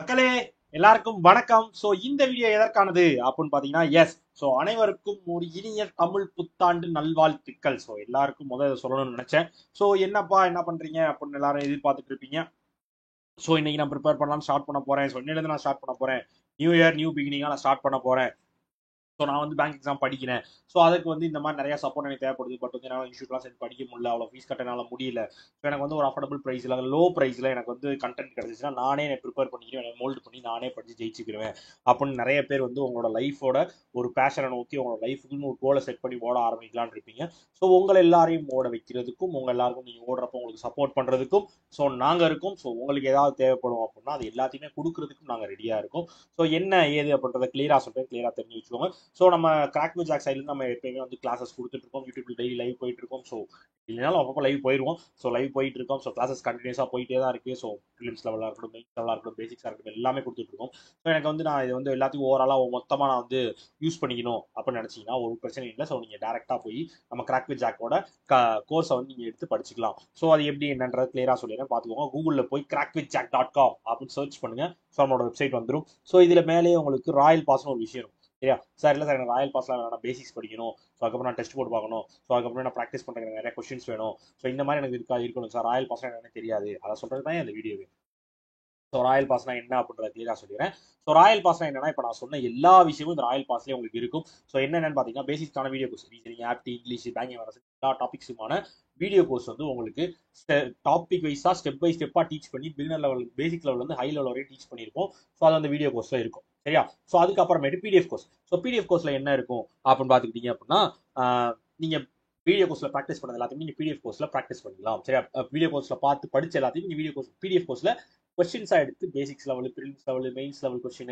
மக்களே எல்லாருக்கும் வணக்கம். ஸோ இந்த வீடியோ எதற்கானது அப்படின்னு பார்த்தீங்கன்னா அனைவருக்கும் ஒரு இனிய தமிழ் புத்தாண்டு நல்வாழ்த்துக்கள். ஸோ எல்லாருக்கும் முதல்ல சொல்லணும்னு நினைச்சேன். ஸோ என்னப்பா என்ன பண்றீங்க அப்படின்னு எல்லாரும் எதிர்பார்த்துட்டு இருப்பீங்க. ஸோ இன்னைக்கு நான் ப்ரிப்பேர் பண்ணலாம் ஸ்டார்ட் பண்ண போறேன். ஸோ இன்னிலிருந்து நான் ஸ்டார்ட் பண்ண போறேன். நியூ இயர் நியூ பிகினிங்கா நான் ஸ்டார்ட் பண்ண போறேன். ஸோ நான் வந்து பேங்க் எக்ஸாம் படிக்கிறேன். ஸோ அதுக்கு வந்து இந்த மாதிரி நிறைய சப்போர்ட் எனக்கு தேவைப்படுது. பட் வந்து என்னால் இன்ஸ்டியூட்லாம் சேர்த்து படிக்க முடியல, அவ்வளோ ஃபீஸ் கட்டனால முடியல. ஸோ எனக்கு வந்து ஒரு அஃபோர்டபுள் ப்ரைஸில் லோ ப்ரைஸில் எனக்கு வந்து கண்டென்ட் கிடைச்சிச்சுன்னா நானே எனக்கு ப்ரிப்பேர் பண்ணிக்கிறேன், எனக்கு மோல்டு பண்ணி நானே படித்து ஜெயிச்சுக்கிறேன் அப்படின்னு நிறைய பேர் வந்து உங்களோட லைஃபோட ஒரு பேஷனை நோக்கி உங்களோட லைஃபுக்குன்னு ஒரு கோலை செட் பண்ணி ஓட ஆரம்பிக்கலான்னு இருப்பீங்க. ஸோ உங்களை எல்லாரையும் ஓட வைக்கிறதுக்கும் உங்கள் எல்லாருக்கும் நீங்கள் ஓடுறப்போ உங்களுக்கு சப்போர்ட் பண்ணுறதுக்கும் ஸோ நாங்கள் இருக்கோம். ஸோ உங்களுக்கு ஏதாவது தேவைப்படும் அப்படின்னா அது எல்லாத்தையுமே கொடுக்கறதுக்கும் நாங்கள் ரெடியாக இருக்கோம். ஸோ என்ன ஏது அப்படின்றத கிளியராக சொல்கிறேன், கிளியராக தெரிஞ்சு வச்சுக்கோங்க. ஸோ நம்ம கிராக் வித் ஜாக் சைட்லேருந்து நம்ம எப்பயுமே வந்து கிளாஸஸ் கொடுத்துட்டு இருக்கோம். யூடியூப்ல டெய்லி லைவ் போயிட்டு இருக்கோம். ஸோ இல்லைனாலும் அப்பப்போ லைவ் போயிடுவோம். ஸோ லைவ் போயிட்டு இருக்கோம். ஸோ கிளாஸஸ் கண்டினியூஸாக போயிட்டே தான் இருக்கு. ஸோ ஃபிலிம்ஸ் லெவலாக இருக்கட்டும், மெயின்ஸ் லெவலாக இருக்கட்டும், பேசிக்ஸாக இருக்கட்டும், எல்லாமே கொடுத்துட்டு இருக்கோம். ஸோ எனக்கு வந்து நான் இது வந்து எல்லாத்தையும் ஓவராலாக மொத்தமாக நான் வந்து யூஸ் பண்ணிக்கணும் அப்படின்னு நினச்சிங்கன்னா ஒரு பிரச்சனை இல்லை. ஸோ நீங்கள் டேரெக்டாக போய் நம்ம கிராக் வித் ஜாக்கோட கோர்ஸை வந்து நீங்கள் எடுத்து படிச்சுக்கலாம். ஸோ அது எப்படி என்னன்றது கிளியராக சொல்லிடுறேன், பார்த்துக்கோங்க. கூகுளில் போய் crackwithjack.com அப்படின்னு சர்ச் பண்ணுங்க. ஸோ நம்மளோட வெப்சைட் வந்துடும். ஸோ இதில் மேலேயே உங்களுக்கு ராயல் பாஸ்னு ஒரு விஷயம் இருக்கும். சரியா சார்? இல்லை சார், எனக்கு ராயல் பாஸ்லாம் வேணாம், பேசிக்ஸ் படிக்கணும். ஸோ அதுக்கப்புறம் நான் டெஸ்ட் போட்டு பார்க்கணும். ஸோ அதுக்கப்புறம் நான் ப்ராக்டிஸ் பண்ணுறேன், நிறைய கொஸ்டின்ஸ் வேணும். ஸோ இந்த மாதிரி எனக்கு இருக்கணும் சார். ராயல் பாஸ்லாம் எனக்கு தெரியாது, அதை சொல்கிறது தான் இந்த வீடியோவே. ஸோ ராயல் பாஸ்னா என்ன அப்படின்றத கிளியராக சொல்லிடுறேன். ஸோ ராயல் பாஸ்னா என்னன்னா, இப்போ நான் சொன்ன எல்லா விஷயமும் இந்த ராயல் பாஸ்லேயே உங்களுக்கு இருக்கும். ஸோ என்னென்னு பார்த்தீங்கன்னா, பேசிக்கான வீடியோ கோர்ஸ், ரீசனிங், ஆப்டி, இங்கிலீஷ், பேங்கிங், எல்லா டாபிக்ஸுமான வீடியோ கோர்ஸ் வந்து உங்களுக்கு டாபிக் வைஸாக ஸ்டெப் பை ஸ்டெப்பாக டீச் பண்ணி பிகினர் லெவல், பேசிக் லெவல் வந்து ஹை லெவல் வரையும் டீச் பண்ணியிருப்போம். ஸோ அது அந்த வீடியோ கோர்ஸில் இருக்கும். சரியா? ஸோ அதுக்கப்புறமேட்டு பிடிஎஃப் கோர்ஸ். ஸோ பிடிஎஃப் கோர்ஸில் என்ன இருக்கும் அப்படின்னு பார்த்துக்கிட்டீங்க அப்படின்னா, நீங்கள் வீடியோ கோர்ஸில் ப்ராக்டிஸ் பண்ணது எல்லாத்தையும் நீங்கள் பிடிஎஃப் கோர்ஸில் ப்ராக்டிஸ் பண்ணிக்கலாம். சரியா? வீடியோ கோர்ஸில் பார்த்து படிச்ச எல்லாத்தையும் நீங்கள் வீடியோ கோர்ஸ் பிடிஎஃப் கோர்ஸில் கொஸ்டின்ஸாக எடுத்து basics level, prelims level, mains level question,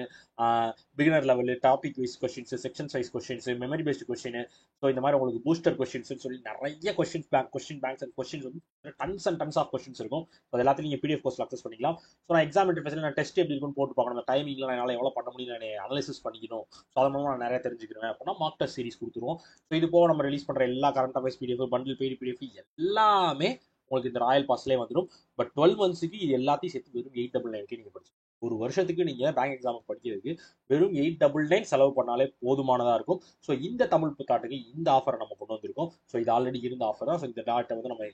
beginner level, topic wise questions, section wise questions, memory based question, so இந்த மாதிரி உங்களுக்கு பூஸ்டர் கொஸ்டின்ஸ் சொல்லி நிறைய கொஸ்டின் பேங்க்ஸ் அண்ட் கொஸ்டின்ஸ் வந்து tons and tons of questions இருக்கும். அது எல்லாத்தையும் நீங்கள் பிடிஎஃப் கோர்ஸில் அக்சஸ் பண்ணிக்கலாம். ஸோ நான் எக்ஸாம் இன்டர்ஃபேஸில் நான் டெஸ்ட் எப்படி இருக்குன்னு போட்டு பார்க்கணும், அந்த டைமிங்கில் என்னால் எவ்வளோ பண்ண முடியும், நான் அனலைசிஸ் பண்ணிக்கணும். ஸோ அது மூலமாக நான் நிறைய தெரிஞ்சுக்கிறேன் அப்படின்னா மார்க் டெஸ்ட் சீரிஸ் கொடுத்துருவோம். ஸோ இது போக நம்ம ரிலீஸ் பண்ணுற எல்லா current affairs PDF, bundle paid PDF எல்லாமே உங்களுக்கு இந்த ராயல் பாஸ்லேயே வந்துடும். பட் 12 மந்த்ஸுக்கு இது எல்லாத்தையும் சேர்த்து வெறும் 899 நீங்கள் படிச்சு ஒரு வருஷத்துக்கு நீங்கள் பேங்க் எக்ஸாமுக்கு படிக்கிறதுக்கு வெறும் 899 செலவு பண்ணாலே போதுமானதாக இருக்கும். ஸோ இந்த தமிழ் புத்தாட்டுக்கு இந்த ஆஃபரை நம்ம கொண்டு வந்திருக்கோம். ஸோ இது ஆல்ரெடி இருந்த ஆஃபர் தான். ஸோ இந்த டேட்டை வந்து நம்ம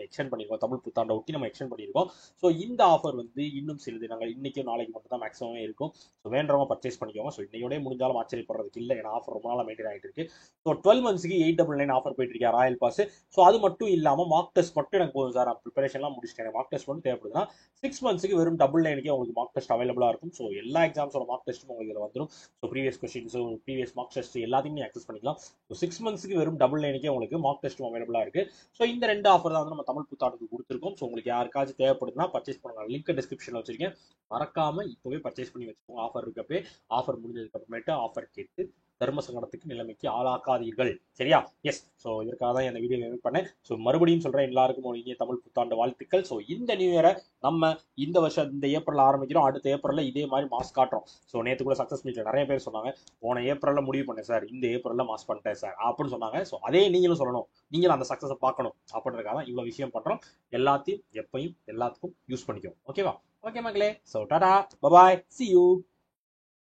எக்ஸ்டெண்ட் பண்ணியிருக்கோம். தமிழ் புத்தாண்டை ஒட்டி நம்ம எக்ஸ்டெண்ட் பண்ணியிருக்கோம். ஸோ இந்த ஆஃபர் வந்து இன்னும் சில தினங்கள், இன்னைக்கும் நாளைக்கு மட்டும் தான் மேக்ஸிமம் இருக்கும். ஸோ வேண்டவங்க பர்ச்சேஸ் பண்ணிக்கோங்க. ஸோ இன்னையோட முடிஞ்சாலும் ஆச்சரியப்படுறதுக்கு இல்லை, ஏன்னா ஆஃபர் ரொம்ப நாளாக மெயின்டைன் ஆகிட்டு இருக்கு. ஸோ 12 மந்த்ஸ்க்கு 899 ஆஃபர் போயிட்டு இருக்கா ராயல் பாஸ். ஸோ அது மட்டும் இல்லாமல் மார்க் டெஸ்ட் மட்டும் எனக்கு போதும் சார், நான் ப்ரிப்பரேஷன்லாம் முடிச்சிட்டேன், மார்க் டெஸ்ட் மட்டும் தேவைப்படுதுன்னா 6 மந்த்ஸ்க்கு வெறும் 999 உங்களுக்கு மார்க் டெஸ்ட் அவைலபிளாக இருக்கும். ஸோ எல்லா எக்ஸாம்ஸோட மார்க் டெஸ்ட்டும் உங்களுக்கு இதில் வந்துடும். So previous questions, previous mark test எல்லாத்தையும் நீங்கள் அக்சஸ் பண்ணிக்கலாம். ஸோ 6 மந்த்ஸ்க்கு வெறும் 999 உங்களுக்கு மார்க் டெஸ்ட்டும் அவைலபிளாக இருக்கு. ஸோ இந்த ரெண்டு ஆஃபர் தான் வந்து நம்ம தமிழ் புத்தாண்டுக்கு கொடுத்துருக்கோம். ஸோ உங்களுக்கு யாருக்காச்சும் தேவைப்படுதுன்னா பர்ச்சேஸ் பண்ணுங்க. லிங்க் டிஸ்கிரிப்ஷனில் வச்சிருக்கேன், மறக்காம இப்போவே பர்ச்சேஸ் பண்ணி வச்சுக்கோங்க. ஆஃபர் இருக்கப்பே, ஆஃபர் முடிஞ்சதுக்கு அப்புறமேட்டு ஆஃபர் கேட்டு தர்ம சங்கடத்துக்கு நிலைமைக்கு ஆளாக்காதீர்கள். சரியா? எஸ். ஸோ இதற்காக தான் இந்த வீடியோ மேக் பண்ணேன். ஸோ மறுபடியும் சொல்கிறேன், எல்லாருக்கும் ஒரு இனிய தமிழ் புத்தாண்டு வாழ்த்துக்கள். ஸோ இந்த நியூ இயரை நம்ம இந்த வருஷம் இந்த ஏப்ரல் ஆரம்பிக்கிறோம். அடுத்த ஏப்ரலில் இதே மாதிரி மாஸ் காட்டுறோம். ஸோ நேற்று கூட சக்ஸஸ் மீட்டில் நிறைய பேர் சொன்னாங்க, போன ஏப்ரலில் முடிவு பண்ணேன் சார், இந்த ஏப்ரலில் மாஸ் பண்ணிட்டேன் சார் அப்படின்னு சொன்னாங்க. ஸோ அதே நீங்களும் சொல்லணும், நீங்களும் அந்த சக்ஸஸை பார்க்கணும் அப்படின்றதுக்காக தான் இவ்வளோ விஷயம் பண்ணுறோம். எல்லாத்தையும் எப்பயும் எல்லாத்துக்கும் யூஸ் பண்ணிக்கோம். ஓகேவா? ஓகே மக்களே. So Tata, bye bye, C you.